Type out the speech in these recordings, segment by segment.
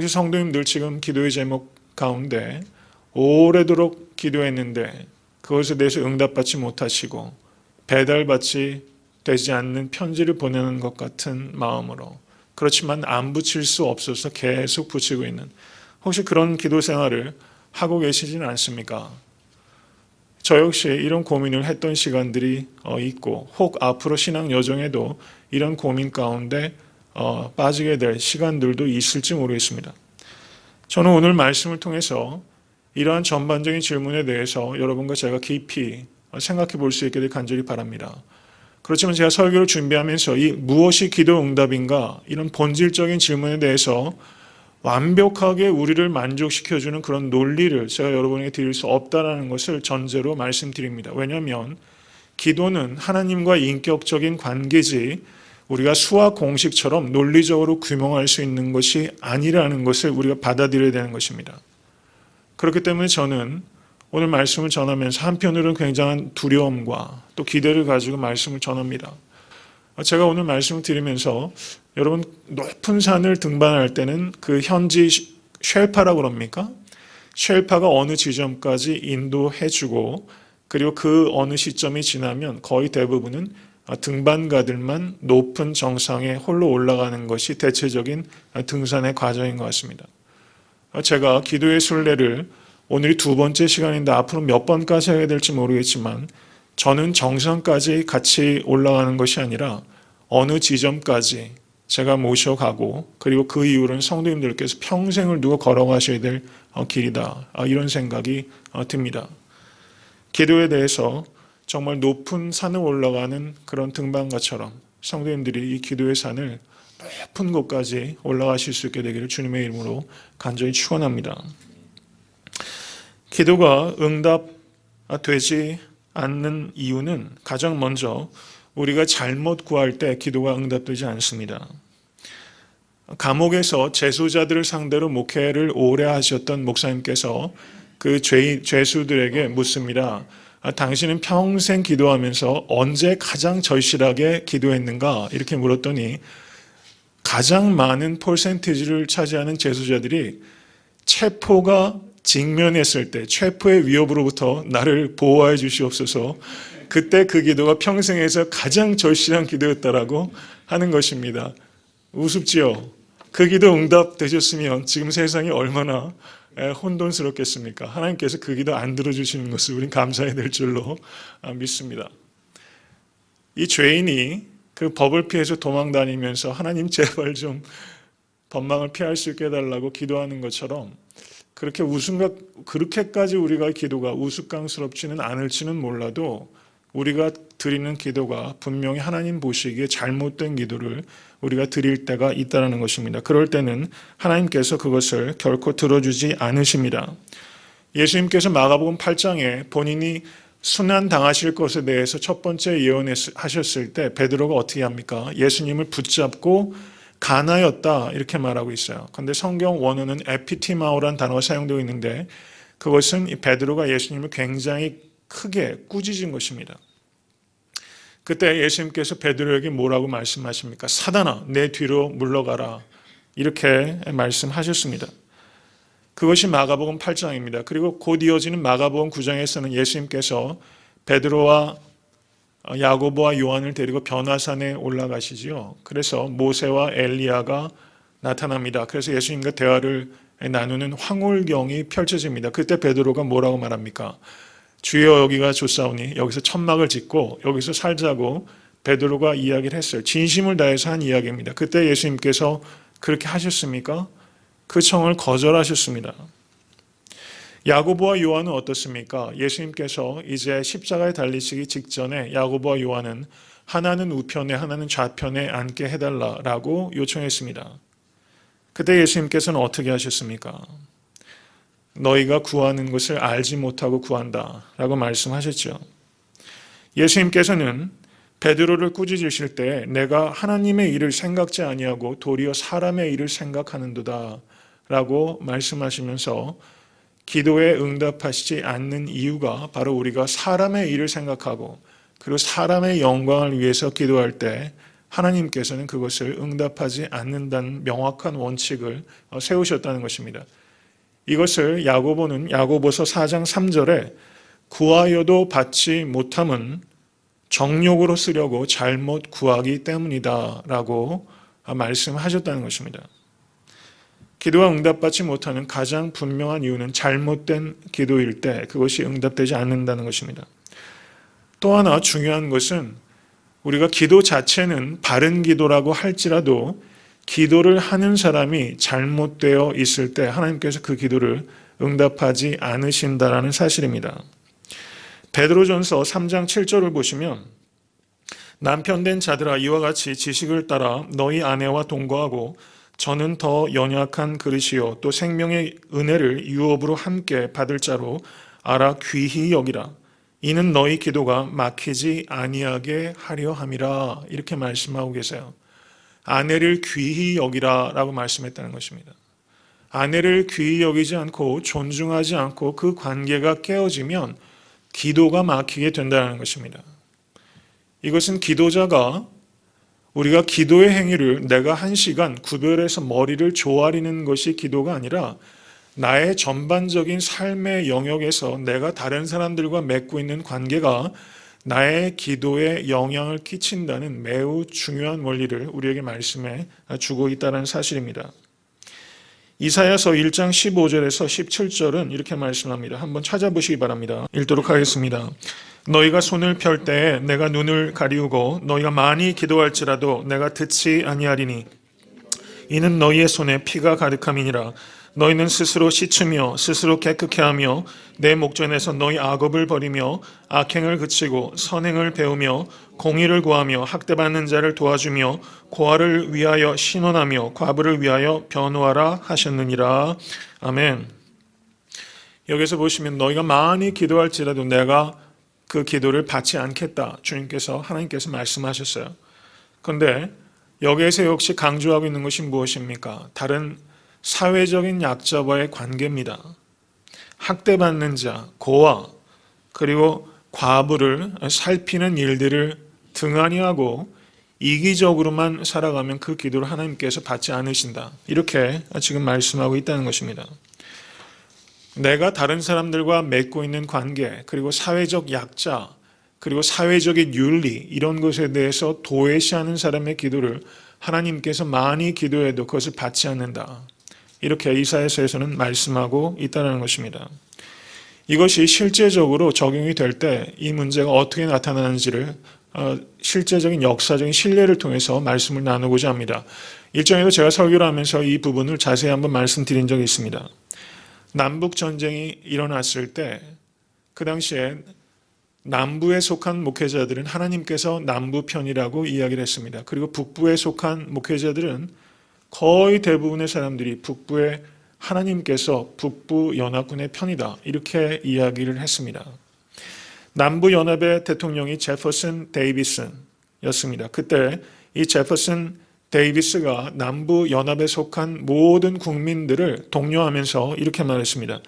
혹시 성도님들 지금 기도의 제목 가운데 오래도록 기도했는데 그것에 대해서 응답받지 못하시고 배달받지 되지 않는 편지를 보내는 것 같은 마음으로, 그렇지만 안 붙일 수 없어서 계속 붙이고 있는, 혹시 그런 기도 생활을 하고 계시지는 않습니까? 저 역시 이런 고민을 했던 시간들이 있고, 혹 앞으로 신앙 여정에도 이런 고민 가운데 빠지게 될 시간들도 있을지 모르겠습니다. 저는 오늘 말씀을 통해서 이러한 전반적인 질문에 대해서 여러분과 제가 깊이 생각해 볼 수 있게 될 간절히 바랍니다. 그렇지만 제가 설교를 준비하면서 이 무엇이 기도 응답인가, 이런 본질적인 질문에 대해서 완벽하게 우리를 만족시켜주는 그런 논리를 제가 여러분에게 드릴 수 없다는 것을 전제로 말씀드립니다. 왜냐하면 기도는 하나님과 인격적인 관계지 우리가 수학 공식처럼 논리적으로 규명할 수 있는 것이 아니라는 것을 우리가 받아들여야 되는 것입니다. 그렇기 때문에 저는 오늘 말씀을 전하면서 한편으로는 굉장한 두려움과 또 기대를 가지고 말씀을 전합니다. 제가 오늘 말씀을 드리면서 여러분, 높은 산을 등반할 때는 그 현지 쉘파라고 그럽니까? 쉘파가 어느 지점까지 인도해주고, 그리고 그 어느 시점이 지나면 거의 대부분은 등반가들만 높은 정상에 홀로 올라가는 것이 대체적인 등산의 과정인 것 같습니다. 제가 기도의 순례를 오늘이 두 번째 시간인데 앞으로 몇 번까지 해야 될지 모르겠지만, 저는 정상까지 같이 올라가는 것이 아니라 어느 지점까지 제가 모셔가고, 그리고 그 이후로는 성도님들께서 평생을 두고 걸어가셔야 될 길이다, 이런 생각이 듭니다. 기도에 대해서 정말 높은 산을 올라가는 그런 등반가처럼 성도님들이 이 기도의 산을 높은 곳까지 올라가실 수 있게 되기를 주님의 이름으로 간절히 축원합니다. 기도가 응답되지 않는 이유는 가장 먼저 우리가 잘못 구할 때 기도가 응답되지 않습니다. 감옥에서 재소자들을 상대로 목회를 오래 하셨던 목사님께서 그 죄수들에게 묻습니다. 당신은 평생 기도하면서 언제 가장 절실하게 기도했는가? 이렇게 물었더니 가장 많은 퍼센티지를 차지하는 재소자들이 체포가 직면했을 때, 체포의 위협으로부터 나를 보호해 주시옵소서, 그때 그 기도가 평생에서 가장 절실한 기도였다라고 하는 것입니다. 우습지요? 그 기도 응답되셨으면 지금 세상이 얼마나 혼돈스럽겠습니까? 하나님께서 그 기도 안 들어주시는 것을 우린 감사해야 될 줄로 믿습니다. 이 죄인이 그 법을 피해서 도망다니면서 하나님 제발 좀 법망을 피할 수 있게 해달라고 기도하는 것처럼, 그렇게까지 우리가 기도가 우스꽝스럽지는 않을지는 몰라도 우리가 드리는 기도가 분명히 하나님 보시기에 잘못된 기도를 우리가 드릴 때가 있다는 것입니다. 그럴 때는 하나님께서 그것을 결코 들어주지 않으십니다. 예수님께서 마가복음 8장에 본인이 순환당하실 것에 대해서 첫 번째 예언하셨을 때 베드로가 어떻게 합니까? 예수님을 붙잡고 가나였다, 이렇게 말하고 있어요. 그런데 성경 원어는 에피티마오라는 단어가 사용되고 있는데, 그것은 베드로가 예수님을 굉장히 크게 꾸짖은 것입니다. 그때 예수님께서 베드로에게 뭐라고 말씀하십니까? 사단아, 내 뒤로 물러가라, 이렇게 말씀하셨습니다. 그것이 마가복음 8장입니다. 그리고 곧 이어지는 마가복음 9장에서는 예수님께서 베드로와 야고보와 요한을 데리고 변화산에 올라가시지요. 그래서 모세와 엘리야가 나타납니다. 그래서 예수님과 대화를 나누는 황홀경이 펼쳐집니다. 그때 베드로가 뭐라고 말합니까? 주여, 여기가 좋사오니 여기서 천막을 짓고 여기서 살자고 베드로가 이야기를 했어요. 진심을 다해서 한 이야기입니다. 그때 예수님께서 그렇게 하셨습니까? 그 청을 거절하셨습니다. 야고보와 요한은 어떻습니까? 예수님께서 이제 십자가에 달리시기 직전에 야고보와 요한은 하나는 우편에 하나는 좌편에 앉게 해달라고 요청했습니다. 그때 예수님께서는 어떻게 하셨습니까? 너희가 구하는 것을 알지 못하고 구한다 라고 말씀하셨죠. 예수님께서는 베드로를 꾸짖으실 때 내가 하나님의 일을 생각지 아니하고 도리어 사람의 일을 생각하는도다 라고 말씀하시면서 기도에 응답하시지 않는 이유가 바로 우리가 사람의 일을 생각하고 그리고 사람의 영광을 위해서 기도할 때 하나님께서는 그것을 응답하지 않는다는 명확한 원칙을 세우셨다는 것입니다. 이것을 야고보는 야고보서 4장 3절에 구하여도 받지 못함은 정욕으로 쓰려고 잘못 구하기 때문이다 라고 말씀하셨다는 것입니다. 기도가 응답받지 못하는 가장 분명한 이유는 잘못된 기도일 때 그것이 응답되지 않는다는 것입니다. 또 하나 중요한 것은 우리가 기도 자체는 바른 기도라고 할지라도 기도를 하는 사람이 잘못되어 있을 때 하나님께서 그 기도를 응답하지 않으신다라는 사실입니다. 베드로전서 3장 7절을 보시면 남편된 자들아 이와 같이 지식을 따라 너희 아내와 동거하고 저는 더 연약한 그릇이요 또 생명의 은혜를 유업으로 함께 받을 자로 알아 귀히 여기라. 이는 너희 기도가 막히지 아니하게 하려 함이라. 이렇게 말씀하고 계세요. 아내를 귀히 여기라 라고 말씀했다는 것입니다. 아내를 귀히 여기지 않고 존중하지 않고 그 관계가 깨어지면 기도가 막히게 된다는 것입니다. 이것은 기도자가 우리가 기도의 행위를 내가 1시간 구별해서 머리를 조아리는 것이 기도가 아니라 나의 전반적인 삶의 영역에서 내가 다른 사람들과 맺고 있는 관계가 나의 기도에 영향을 끼친다는 매우 중요한 원리를 우리에게 말씀해 주고 있다는 사실입니다. 이사야서 1장 15절에서 17절은 이렇게 말씀합니다. 한번 찾아보시기 바랍니다. 읽도록 하겠습니다. 너희가 손을 펼 때에 내가 눈을 가리우고 너희가 많이 기도할지라도 내가 듣지 아니하리니 이는 너희의 손에 피가 가득함이니라. 너희는 스스로 씻으며 스스로 깨끗게 하며 내 목전에서 너희 악업을 버리며 악행을 그치고 선행을 배우며 공의를 구하며 학대받는 자를 도와주며 고아를 위하여 신원하며 과부를 위하여 변호하라 하셨느니라. 아멘. 여기서 보시면 너희가 많이 기도할지라도 내가 그 기도를 받지 않겠다. 주님께서 하나님께서 말씀하셨어요. 그런데 여기에서 역시 강조하고 있는 것이 무엇입니까? 다른 사회적인 약자와의 관계입니다. 학대받는 자, 고아, 그리고 과부를 살피는 일들을 등한히 하고 이기적으로만 살아가면 그 기도를 하나님께서 받지 않으신다. 이렇게 지금 말씀하고 있다는 것입니다. 내가 다른 사람들과 맺고 있는 관계, 그리고 사회적 약자, 그리고 사회적인 윤리 이런 것에 대해서 도외시하는 사람의 기도를 하나님께서 많이 기도해도 그것을 받지 않는다. 이렇게 이사야서에서는 말씀하고 있다는 것입니다. 이것이 실제적으로 적용이 될 때 이 문제가 어떻게 나타나는지를 실제적인 역사적인 신뢰를 통해서 말씀을 나누고자 합니다. 일정에도 제가 설교를 하면서 이 부분을 자세히 한번 말씀드린 적이 있습니다. 남북 전쟁이 일어났을 때 그 당시에 남부에 속한 목회자들은 하나님께서 남부 편이라고 이야기를 했습니다. 그리고 북부에 속한 목회자들은 거의 대부분의 사람들이 북부에 하나님께서 북부 연합군의 편이다. 이렇게 이야기를 했습니다. 남부 연합의 대통령이 제퍼슨 데이비슨이었습니다. 그때 이 제퍼슨 데이비스가 남부 연합에 속한 모든 국민들을 독려하면서 이렇게 말했습니다.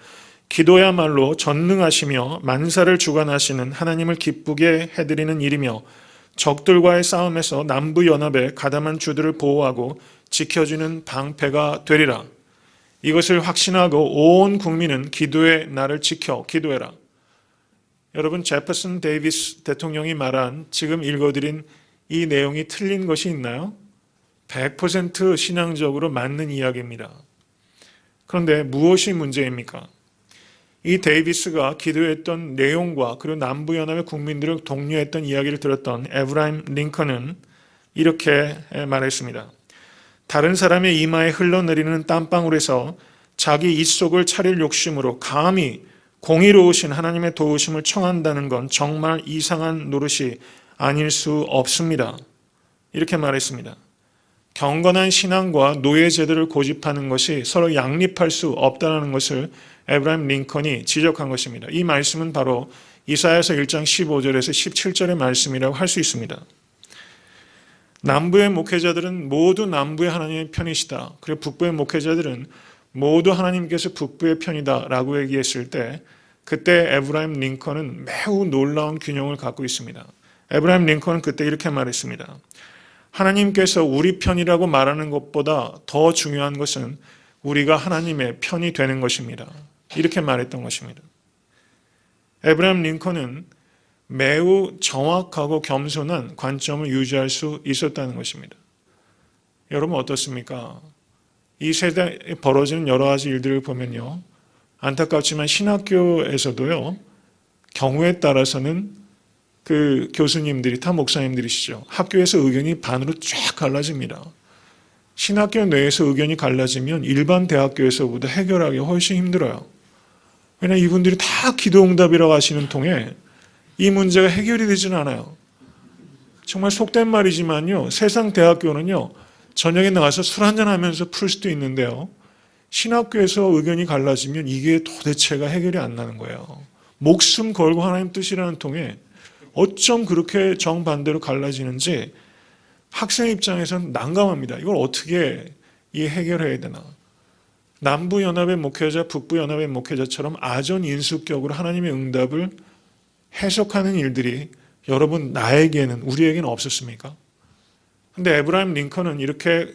기도야말로 전능하시며 만사를 주관하시는 하나님을 기쁘게 해드리는 일이며 적들과의 싸움에서 남부 연합의 가담한 주들을 보호하고 지켜주는 방패가 되리라. 이것을 확신하고 온 국민은 기도에 나를 지켜 기도해라. 여러분, 제퍼슨 데이비스 대통령이 말한 지금 읽어드린 이 내용이 틀린 것이 있나요? 100% 신앙적으로 맞는 이야기입니다. 그런데 무엇이 문제입니까? 이 데이비스가 기도했던 내용과 그리고 남부연합의 국민들을 독려했던 이야기를 들었던 에브라임 링컨은 이렇게 말했습니다. 다른 사람의 이마에 흘러내리는 땀방울에서 자기 입속을 차릴 욕심으로 감히 공의로우신 하나님의 도우심을 청한다는 건 정말 이상한 노릇이 아닐 수 없습니다. 이렇게 말했습니다. 경건한 신앙과 노예 제도를 고집하는 것이 서로 양립할 수 없다는 것을 에브라임 링컨이 지적한 것입니다. 이 말씀은 바로 이사야서 1장 15절에서 17절의 말씀이라고 할 수 있습니다. 남부의 목회자들은 모두 남부의 하나님의 편이시다. 그리고 북부의 목회자들은 모두 하나님께서 북부의 편이다 라고 얘기했을 때 그때 에브라임 링컨은 매우 놀라운 균형을 갖고 있습니다. 에브라임 링컨은 그때 이렇게 말했습니다. 하나님께서 우리 편이라고 말하는 것보다 더 중요한 것은 우리가 하나님의 편이 되는 것입니다. 이렇게 말했던 것입니다. 에브라임 링컨은 매우 정확하고 겸손한 관점을 유지할 수 있었다는 것입니다. 여러분 어떻습니까? 이 세대에 벌어지는 여러 가지 일들을 보면요, 안타깝지만 신학교에서도요, 경우에 따라서는 그 교수님들이 다 목사님들이시죠. 학교에서 의견이 반으로 쫙 갈라집니다. 신학교 내에서 의견이 갈라지면 일반 대학교에서보다 해결하기 훨씬 힘들어요. 왜냐하면 이분들이 다 기도응답이라고 하시는 통에 이 문제가 해결이 되지는 않아요. 정말 속된 말이지만요, 세상 대학교는요, 저녁에 나가서 술 한잔하면서 풀 수도 있는데요, 신학교에서 의견이 갈라지면 이게 도대체가 해결이 안 나는 거예요. 목숨 걸고 하나님 뜻이라는 통에 어쩜 그렇게 정반대로 갈라지는지 학생 입장에서는 난감합니다. 이걸 어떻게 해결해야 되나. 남부연합의 목회자, 북부연합의 목회자처럼 아전인수격으로 하나님의 응답을 해석하는 일들이 여러분 나에게는, 우리에게는 없었습니까? 근데 에브라임 링컨은 이렇게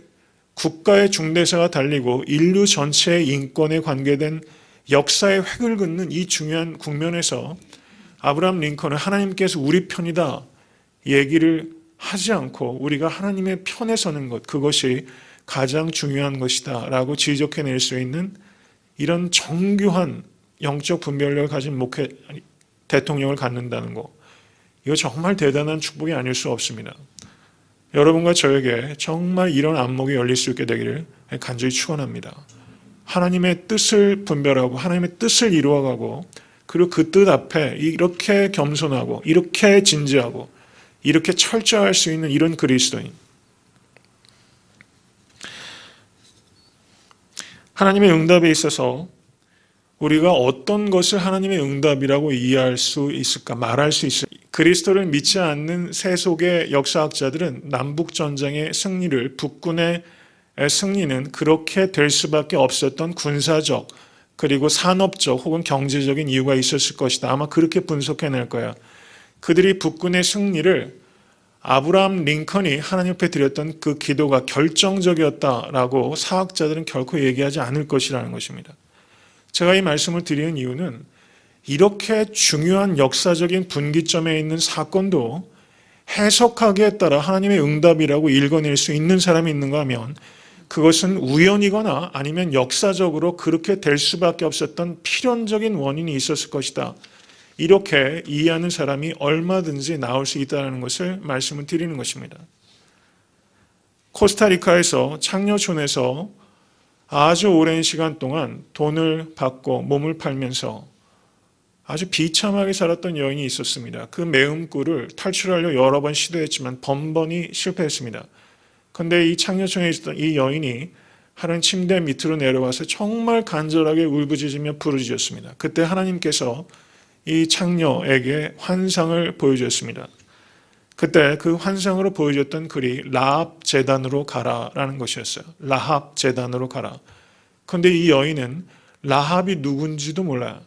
국가의 중대사가 달리고 인류 전체의 인권에 관계된 역사의 획을 긋는 이 중요한 국면에서 아브라함 링컨은 하나님께서 우리 편이다 얘기를 하지 않고 우리가 하나님의 편에 서는 것, 그것이 가장 중요한 것이다 라고 지적해낼 수 있는 이런 정교한 영적 분별력을 가진 대통령을 갖는다는 것, 이거 정말 대단한 축복이 아닐 수 없습니다. 여러분과 저에게 정말 이런 안목이 열릴 수 있게 되기를 간절히 축원합니다. 하나님의 뜻을 분별하고 하나님의 뜻을 이루어가고, 그리고 그 뜻 앞에 이렇게 겸손하고 이렇게 진지하고 이렇게 철저할 수 있는 이런 그리스도인, 하나님의 응답에 있어서 우리가 어떤 것을 하나님의 응답이라고 이해할 수 있을까, 말할 수 있을까? 그리스도를 믿지 않는 세속의 역사학자들은 남북전쟁의 승리를, 북군의 승리는 그렇게 될 수밖에 없었던 군사적 그리고 산업적 혹은 경제적인 이유가 있었을 것이다, 아마 그렇게 분석해낼 거야. 그들이 북군의 승리를 아브라함 링컨이 하나님 앞에 드렸던 그 기도가 결정적이었다라고 사학자들은 결코 얘기하지 않을 것이라는 것입니다. 제가 이 말씀을 드리는 이유는 이렇게 중요한 역사적인 분기점에 있는 사건도 해석하기에 따라 하나님의 응답이라고 읽어낼 수 있는 사람이 있는가 하면 그것은 우연이거나 아니면 역사적으로 그렇게 될 수밖에 없었던 필연적인 원인이 있었을 것이다, 이렇게 이해하는 사람이 얼마든지 나올 수 있다는 것을 말씀을 드리는 것입니다. 코스타리카에서 창녀촌에서 아주 오랜 시간 동안 돈을 받고 몸을 팔면서 아주 비참하게 살았던 여인이 있었습니다. 그 매음꾼을 탈출하려 여러 번 시도했지만 번번이 실패했습니다. 그런데 이 창녀촌에 있었던 이 여인이 하는 침대 밑으로 내려와서 정말 간절하게 울부짖으며 부르짖었습니다. 그때 하나님께서 이 창녀에게 환상을 보여주었습니다. 그때 그 환상으로 보여줬던 글이 라합 제단으로 가라라는 것이었어요. 라합 제단으로 가라. 그런데 이 여인은 라합이 누군지도 몰라요.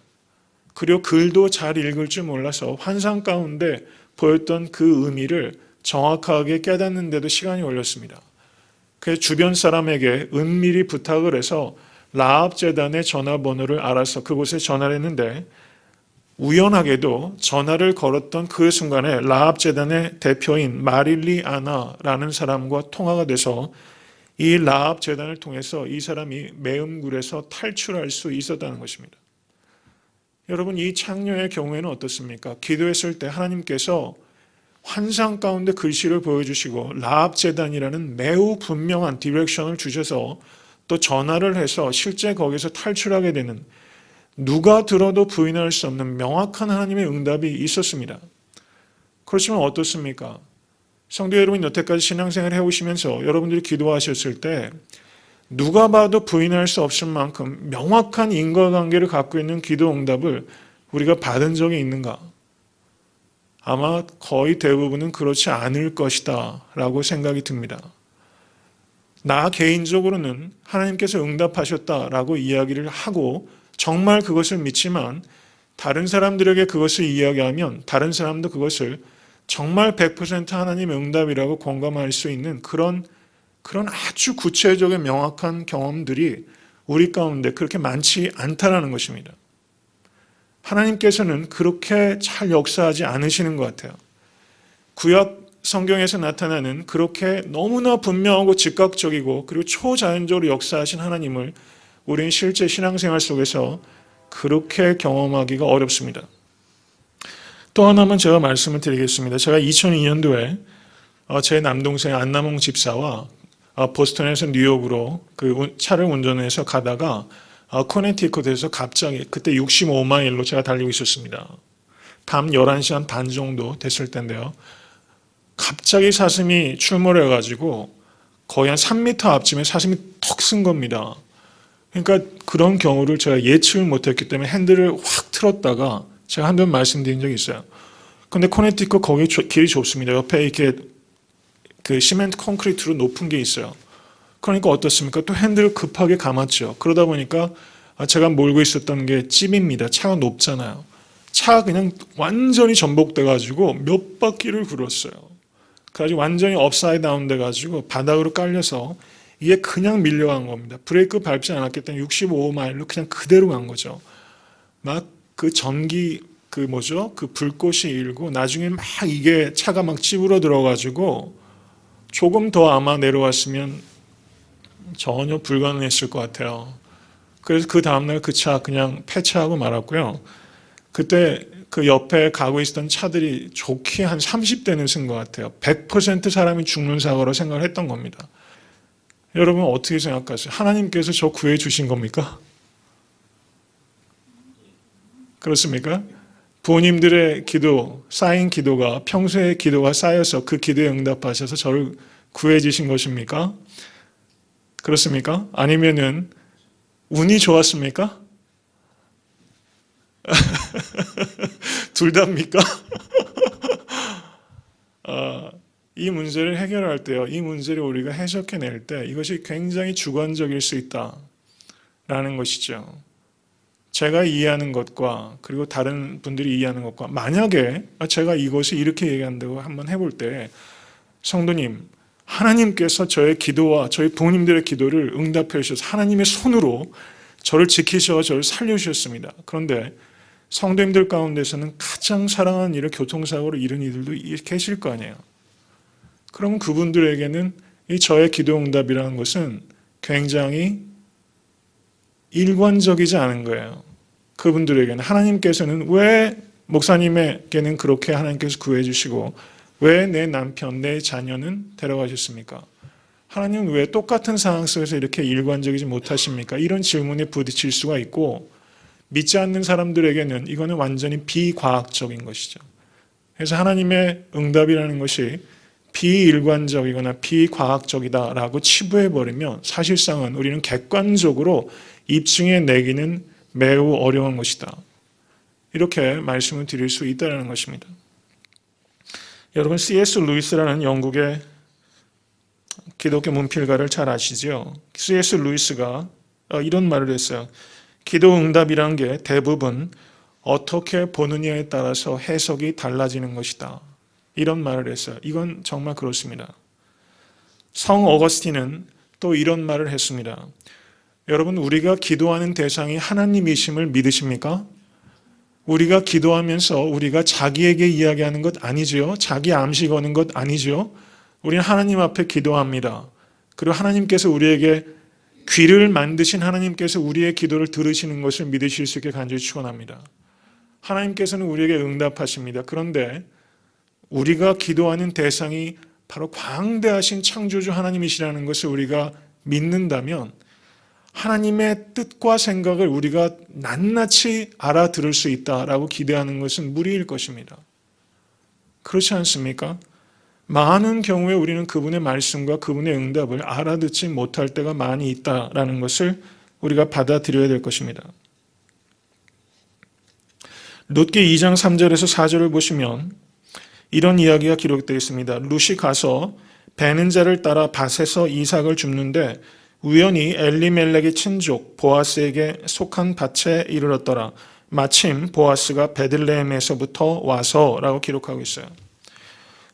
그리고 글도 잘 읽을 줄 몰라서 환상 가운데 보였던 그 의미를 정확하게 깨닫는데도 시간이 걸렸습니다. 그래서 주변 사람에게 은밀히 부탁을 해서 라합 제단의 전화번호를 알아서 그곳에 전화를 했는데, 우연하게도 전화를 걸었던 그 순간에 라합 제단의 대표인 마릴리 아나라는 사람과 통화가 돼서 이 라합 제단을 통해서 이 사람이 매음굴에서 탈출할 수 있었다는 것입니다. 여러분, 이 창녀의 경우에는 어떻습니까? 기도했을 때 하나님께서 환상 가운데 글씨를 보여주시고 라합 제단이라는 매우 분명한 디렉션을 주셔서 또 전화를 해서 실제 거기서 탈출하게 되는, 누가 들어도 부인할 수 없는 명확한 하나님의 응답이 있었습니다. 그렇지만 어떻습니까? 성도 여러분, 여태까지 신앙생활을 해오시면서 여러분들이 기도하셨을 때 누가 봐도 부인할 수 없을 만큼 명확한 인과관계를 갖고 있는 기도 응답을 우리가 받은 적이 있는가? 아마 거의 대부분은 그렇지 않을 것이다 라고 생각이 듭니다. 나 개인적으로는 하나님께서 응답하셨다라고 이야기를 하고 정말 그것을 믿지만 다른 사람들에게 그것을 이야기하면 다른 사람도 그것을 정말 100% 하나님의 응답이라고 공감할 수 있는 그런 아주 구체적인 명확한 경험들이 우리 가운데 그렇게 많지 않다라는 것입니다. 하나님께서는 그렇게 잘 역사하지 않으시는 것 같아요. 구약 성경에서 나타나는 그렇게 너무나 분명하고 즉각적이고 그리고 초자연적으로 역사하신 하나님을 우리는 실제 신앙생활 속에서 그렇게 경험하기가 어렵습니다. 또 하나만 제가 말씀을 드리겠습니다. 제가 2002년도에 제 남동생 안남홍 집사와 보스턴에서 뉴욕으로 그 차를 운전해서 가다가 코네티컷에서 갑자기 그때 65마일로 제가 달리고 있었습니다. 밤 11시 한 반 정도 됐을 텐데요. 갑자기 사슴이 출몰해가지고 거의 한 3m 앞쯤에 사슴이 턱 쓴 겁니다. 그러니까 그런 경우를 제가 예측을 못했기 때문에 핸들을 확 틀었다가 제가 한 번 말씀드린 적이 있어요. 근데 코네티컷 거기 길이 좁습니다. 옆에 이렇게 그 시멘트 콘크리트로 높은 게 있어요. 그러니까 어떻습니까? 또 핸들을 급하게 감았죠. 그러다 보니까 제가 몰고 있었던 게 찝입니다. 차가 높잖아요. 차가 그냥 완전히 전복돼가지고 몇 바퀴를 굴었어요. 그래가지고 완전히 업사이드 다운 돼가지고 바닥으로 깔려서 이게 그냥 밀려간 겁니다. 브레이크 밟지 않았기 때문에 65마일로 그냥 그대로 간 거죠. 막 그 전기 그 불꽃이 일고 나중에 막 이게 차가 막 찌부러 들어가지고 조금 더 아마 내려왔으면 전혀 불가능했을 것 같아요. 그래서 그 다음날 그 차 그냥 폐차하고 말았고요. 그때 그 옆에 가고 있었던 차들이 좋게 한 30대는 쓴 것 같아요. 100% 사람이 죽는 사고로 생각을 했던 겁니다. 여러분 어떻게 생각하세요? 하나님께서 저 구해 주신 겁니까? 그렇습니까? 부모님들의 기도, 쌓인 기도가 평소의 기도가 쌓여서 그 기도에 응답하셔서 저를 구해 주신 것입니까? 그렇습니까? 아니면은 운이 좋았습니까? 둘 다입니까? 이 문제를 해결할 때요, 이 문제를 우리가 해석해낼 때 이것이 굉장히 주관적일 수 있다라는 것이죠. 제가 이해하는 것과 그리고 다른 분들이 이해하는 것과 만약에 제가 이것을 이렇게 얘기한다고 한번 해볼 때 성도님, 하나님께서 저의 기도와 저희 부모님들의 기도를 응답해 주셔서 하나님의 손으로 저를 지키셔서 저를 살려주셨습니다. 그런데 성도님들 가운데서는 가장 사랑하는 일을 교통사고로 잃은 이들도 계실 거 아니에요. 그럼 그분들에게는 이 저의 기도 응답이라는 것은 굉장히 일관적이지 않은 거예요. 그분들에게는 하나님께서는 왜 목사님에게는 그렇게 하나님께서 구해 주시고 왜 내 남편, 내 자녀는 데려가셨습니까? 하나님은 왜 똑같은 상황 속에서 이렇게 일관적이지 못하십니까? 이런 질문에 부딪힐 수가 있고 믿지 않는 사람들에게는 이거는 완전히 비과학적인 것이죠. 그래서 하나님의 응답이라는 것이 비일관적이거나 비과학적이다라고 치부해버리면 사실상은 우리는 객관적으로 입증해 내기는 매우 어려운 것이다. 이렇게 말씀을 드릴 수 있다는 것입니다. 여러분 C.S. 루이스라는 영국의 기독교 문필가를 잘 아시죠? C.S. 루이스가 이런 말을 했어요. 기도 응답이란 게 대부분 어떻게 보느냐에 따라서 해석이 달라지는 것이다. 이런 말을 했어요. 이건 정말 그렇습니다. 성 어거스틴은 또 이런 말을 했습니다. 여러분, 우리가 기도하는 대상이 하나님이심을 믿으십니까? 우리가 기도하면서 우리가 자기에게 이야기하는 것 아니지요? 자기 암시 거는 것 아니지요? 우리는 하나님 앞에 기도합니다. 그리고 하나님께서 우리에게 귀를 만드신 하나님께서 우리의 기도를 들으시는 것을 믿으실 수 있게 간절히 축원합니다. 하나님께서는 우리에게 응답하십니다. 그런데 우리가 기도하는 대상이 바로 광대하신 창조주 하나님이시라는 것을 우리가 믿는다면 하나님의 뜻과 생각을 우리가 낱낱이 알아들을 수 있다라고 기대하는 것은 무리일 것입니다. 그렇지 않습니까? 많은 경우에 우리는 그분의 말씀과 그분의 응답을 알아듣지 못할 때가 많이 있다라는 것을 우리가 받아들여야 될 것입니다. 룻기 2장 3절에서 4절을 보시면 이런 이야기가 기록되어 있습니다. 룻이 가서 베는 자를 따라 밭에서 이삭을 줍는데 우연히 엘리멜렉의 친족 보아스에게 속한 밭에 이르렀더라. 마침 보아스가 베들레헴에서부터 와서라고 기록하고 있어요.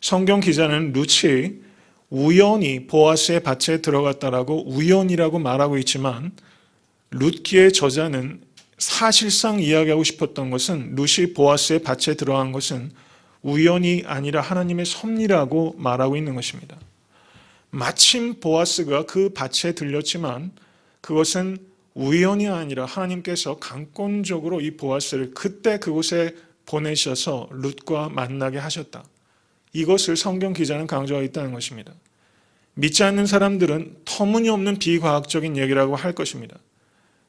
성경 기자는 룻이 우연히 보아스의 밭에 들어갔다라고 우연이라고 말하고 있지만 룻기의 저자는 사실상 이야기하고 싶었던 것은 룻이 보아스의 밭에 들어간 것은 우연이 아니라 하나님의 섭리라고 말하고 있는 것입니다. 마침 보아스가 그 밭에 들렸지만 그것은 우연이 아니라 하나님께서 강권적으로 이 보아스를 그때 그곳에 보내셔서 룻과 만나게 하셨다. 이것을 성경 기자는 강조하고 있다는 것입니다. 믿지 않는 사람들은 터무니없는 비과학적인 얘기라고 할 것입니다.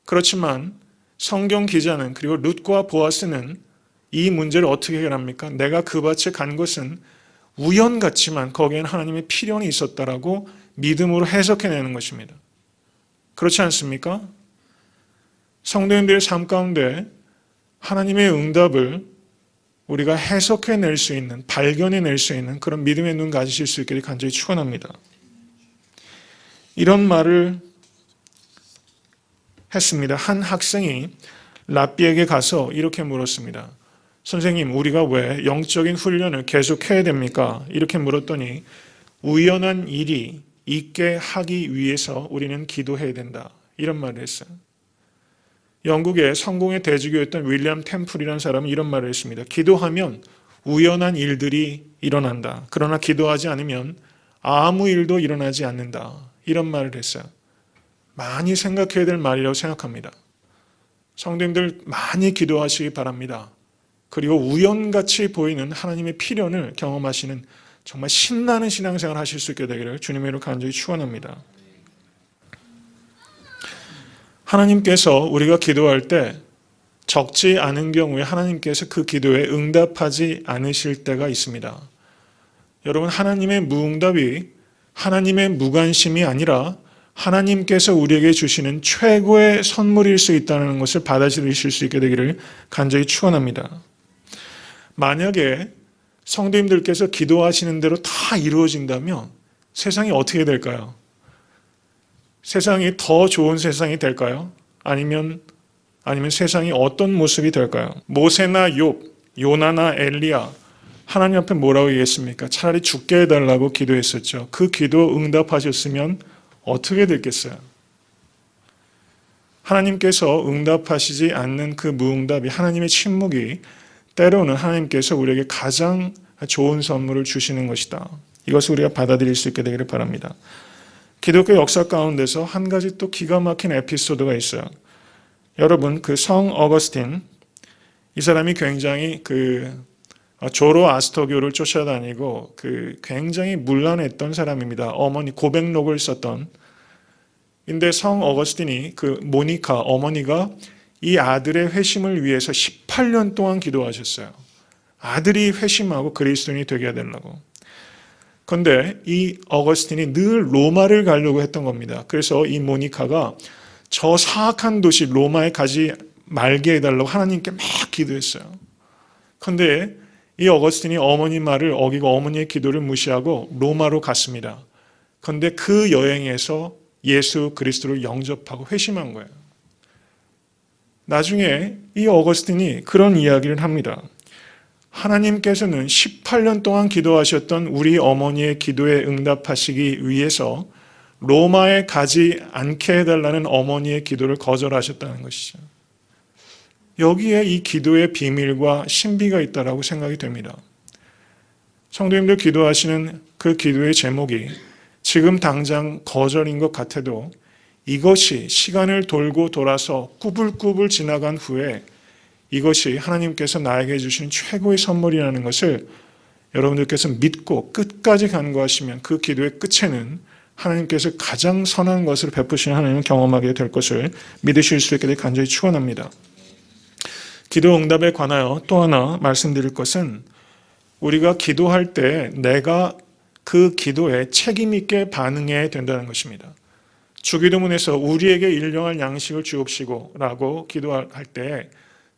그렇지만 성경 기자는 그리고 룻과 보아스는 이 문제를 어떻게 해결합니까? 내가 그 밭에 간 것은 우연 같지만 거기에는 하나님의 필연이 있었다라고 믿음으로 해석해내는 것입니다. 그렇지 않습니까? 성도님들의 삶 가운데 하나님의 응답을 우리가 해석해낼 수 있는, 발견해낼 수 있는 그런 믿음의 눈 가지실 수 있기를 간절히 축원합니다. 이런 말을 했습니다. 한 학생이 랍비에게 가서 이렇게 물었습니다. 선생님, 우리가 왜 영적인 훈련을 계속해야 됩니까? 이렇게 물었더니 우연한 일이 있게 하기 위해서 우리는 기도해야 된다. 이런 말을 했어요. 영국의 성공의 대주교였던 윌리엄 템플이라는 사람은 이런 말을 했습니다. 기도하면 우연한 일들이 일어난다. 그러나 기도하지 않으면 아무 일도 일어나지 않는다. 이런 말을 했어요. 많이 생각해야 될 말이라고 생각합니다. 성도님들 많이 기도하시기 바랍니다. 그리고 우연같이 보이는 하나님의 필연을 경험하시는 정말 신나는 신앙생활 하실 수 있게 되기를 주님의 이름으로 간절히 축원합니다. 하나님께서 우리가 기도할 때 적지 않은 경우에 하나님께서 그 기도에 응답하지 않으실 때가 있습니다. 여러분, 하나님의 무응답이 하나님의 무관심이 아니라 하나님께서 우리에게 주시는 최고의 선물일 수 있다는 것을 받아들이실 수 있게 되기를 간절히 축원합니다. 만약에 성도님들께서 기도하시는 대로 다 이루어진다면 세상이 어떻게 될까요? 세상이 더 좋은 세상이 될까요? 아니면 세상이 어떤 모습이 될까요? 모세나 욥, 요나나 엘리야, 하나님 앞에 뭐라고 얘기했습니까? 차라리 죽게 해달라고 기도했었죠. 그 기도 응답하셨으면 어떻게 됐겠어요? 하나님께서 응답하시지 않는 그 무응답이, 하나님의 침묵이 때로는 하나님께서 우리에게 가장 좋은 선물을 주시는 것이다. 이것을 우리가 받아들일 수 있게 되기를 바랍니다. 기독교 역사 가운데서 한 가지 또 기가 막힌 에피소드가 있어요. 여러분, 그 성 어거스틴, 이 사람이 굉장히 조로아스터교를 쫓아다니고 굉장히 문란했던 사람입니다. 어머니 고백록을 썼던. 근데 성 어거스틴이 모니카 어머니가 이 아들의 회심을 위해서 18년 동안 기도하셨어요. 아들이 회심하고 그리스도인이 되게 해달라고. 그런데 이 어거스틴이 늘 로마를 가려고 했던 겁니다. 그래서 이 모니카가 저 사악한 도시 로마에 가지 말게 해달라고 하나님께 막 기도했어요. 그런데 이 어거스틴이 어머니 말을 어기고 어머니의 기도를 무시하고 로마로 갔습니다. 그런데 그 여행에서 예수 그리스도를 영접하고 회심한 거예요. 나중에 이 어거스틴이 그런 이야기를 합니다. 하나님께서는 18년 동안 기도하셨던 우리 어머니의 기도에 응답하시기 위해서 로마에 가지 않게 해달라는 어머니의 기도를 거절하셨다는 것이죠. 여기에 이 기도의 비밀과 신비가 있다고 생각이 됩니다. 성도님들 기도하시는 그 기도의 제목이 지금 당장 거절인 것 같아도 이것이 시간을 돌고 돌아서 꾸불꾸불 지나간 후에 이것이 하나님께서 나에게 주신 최고의 선물이라는 것을 여러분들께서 믿고 끝까지 간구하시면 그 기도의 끝에는 하나님께서 가장 선한 것을 베푸시는 하나님을 경험하게 될 것을 믿으실 수 있게 간절히 축원합니다. 기도 응답에 관하여 또 하나 말씀드릴 것은 우리가 기도할 때 내가 그 기도에 책임 있게 반응해야 된다는 것입니다. 주기도문에서 우리에게 일용할 양식을 주옵시고 라고 기도할 때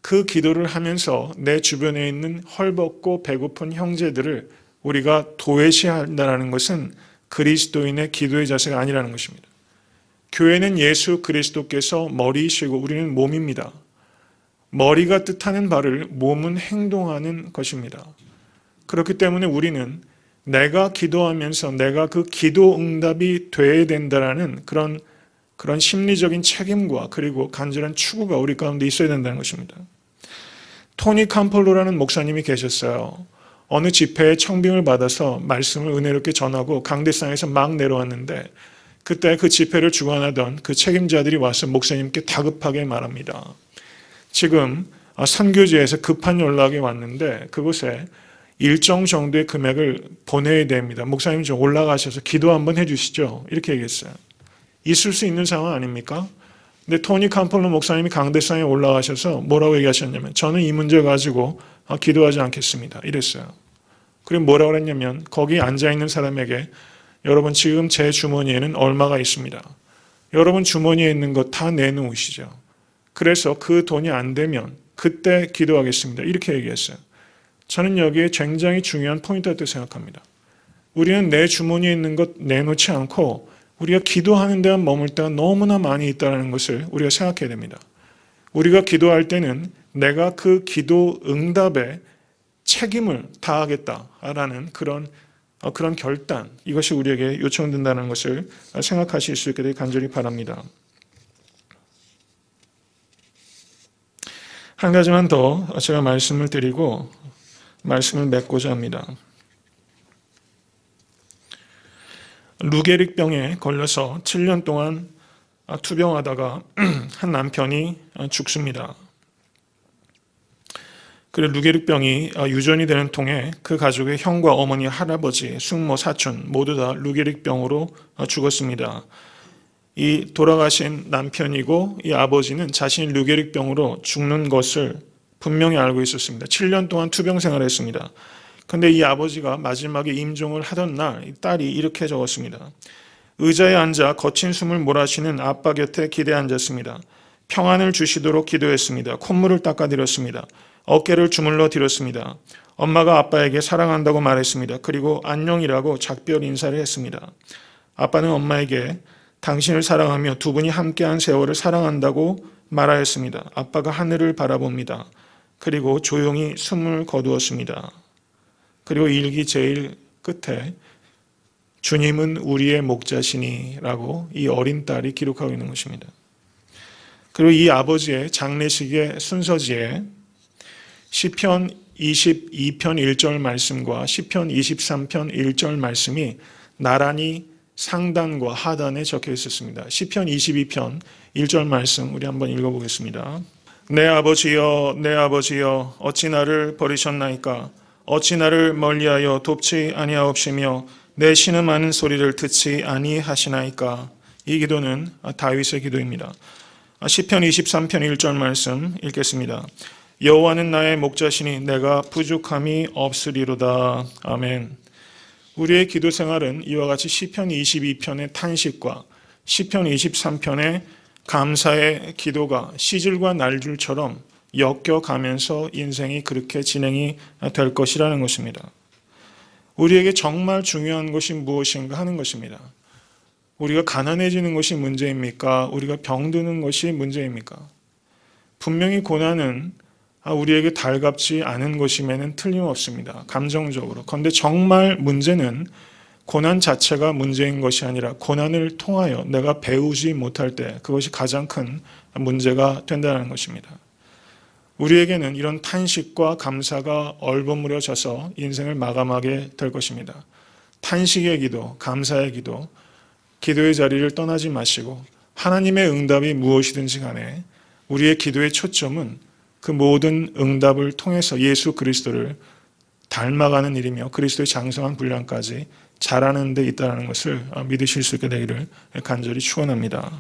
그 기도를 하면서 내 주변에 있는 헐벗고 배고픈 형제들을 우리가 도외시한다는 것은 그리스도인의 기도의 자세가 아니라는 것입니다. 교회는 예수 그리스도께서 머리이시고 우리는 몸입니다. 머리가 뜻하는 바를 몸은 행동하는 것입니다. 그렇기 때문에 우리는 내가 기도하면서 내가 그 기도 응답이 돼야 된다라는 그런 심리적인 책임과 그리고 간절한 추구가 우리 가운데 있어야 된다는 것입니다. 토니 캄폴로라는 목사님이 계셨어요. 어느 집회에 청빙을 받아서 말씀을 은혜롭게 전하고 강대상에서 막 내려왔는데 그때 그 집회를 주관하던 그 책임자들이 와서 목사님께 다급하게 말합니다. 지금 선교지에서 급한 연락이 왔는데 그곳에 일정 정도의 금액을 보내야 됩니다. 목사님 좀 올라가셔서 기도 한번 해주시죠. 이렇게 얘기했어요. 있을 수 있는 상황 아닙니까? 근데 토니 캄폴로 목사님이 강대상에 올라가셔서 뭐라고 얘기하셨냐면 저는 이 문제 가지고 기도하지 않겠습니다. 이랬어요. 그리고 뭐라고 그랬냐면 거기 앉아있는 사람에게 여러분 지금 제 주머니에는 얼마가 있습니다. 여러분 주머니에 있는 거 다 내놓으시죠. 그래서 그 돈이 안 되면 그때 기도하겠습니다. 이렇게 얘기했어요. 저는 여기에 굉장히 중요한 포인트라고 생각합니다. 우리는 내 주머니에 있는 것 내놓지 않고 우리가 기도하는 데만 머물 때가 너무나 많이 있다는 것을 우리가 생각해야 됩니다. 우리가 기도할 때는 내가 그 기도 응답에 책임을 다하겠다라는 그런 결단, 이것이 우리에게 요청된다는 것을 생각하실 수 있게 되길 간절히 바랍니다. 한 가지만 더 제가 말씀을 드리고 말씀을 맺고자 합니다. 루게릭병에 걸려서 7년 동안 투병하다가 한 남편이 죽습니다. 그리고 루게릭병이 유전이 되는 통에 그 가족의 형과 어머니, 할아버지, 숙모, 사촌 모두 다 루게릭병으로 죽었습니다. 이 돌아가신 남편이고 이 아버지는 자신이 루게릭병으로 죽는 것을 분명히 알고 있었습니다. 7년 동안 투병 생활을 했습니다. 그런데 이 아버지가 마지막에 임종을 하던 날 딸이 이렇게 적었습니다. 의자에 앉아 거친 숨을 몰아쉬는 아빠 곁에 기대 앉았습니다. 평안을 주시도록 기도했습니다. 콧물을 닦아드렸습니다. 어깨를 주물러 드렸습니다. 엄마가 아빠에게 사랑한다고 말했습니다. 그리고 안녕이라고 작별 인사를 했습니다. 아빠는 엄마에게 당신을 사랑하며 두 분이 함께한 세월을 사랑한다고 말하였습니다. 아빠가 하늘을 바라봅니다. 그리고 조용히 숨을 거두었습니다. 그리고 일기 제일 끝에 주님은 우리의 목자시니 라고 이 어린 딸이 기록하고 있는 것입니다. 그리고 이 아버지의 장례식의 순서지에 시편 22편 1절 말씀과 시편 23편 1절 말씀이 나란히 상단과 하단에 적혀 있었습니다. 시편 22편 1절 말씀 우리 한번 읽어보겠습니다. 내 아버지여 어찌 나를 버리셨나이까 어찌 나를 멀리하여 돕지 아니하옵시며 내 신음하는 소리를 듣지 아니하시나이까. 이 기도는 다윗의 기도입니다. 시편 23편 1절 말씀 읽겠습니다. 여호와는 나의 목자시니 내가 부족함이 없으리로다. 아멘. 우리의 기도 생활은 이와 같이 시편 22편의 탄식과 시편 23편의 감사의 기도가 시질과 날줄처럼 엮여가면서 인생이 그렇게 진행이 될 것이라는 것입니다. 우리에게 정말 중요한 것이 무엇인가 하는 것입니다. 우리가 가난해지는 것이 문제입니까? 우리가 병드는 것이 문제입니까? 분명히 고난은 우리에게 달갑지 않은 것임에는 틀림없습니다. 감정적으로. 그런데 정말 문제는 고난 자체가 문제인 것이 아니라 고난을 통하여 내가 배우지 못할 때 그것이 가장 큰 문제가 된다는 것입니다. 우리에게는 이런 탄식과 감사가 얼버무려져서 인생을 마감하게 될 것입니다. 탄식의 기도, 감사의 기도, 기도의 자리를 떠나지 마시고 하나님의 응답이 무엇이든지 간에 우리의 기도의 초점은 그 모든 응답을 통해서 예수 그리스도를 닮아가는 일이며 그리스도의 장성한 분량까지 자라는 데 있다는 것을 믿으실 수 있게 되기를 간절히 축원합니다.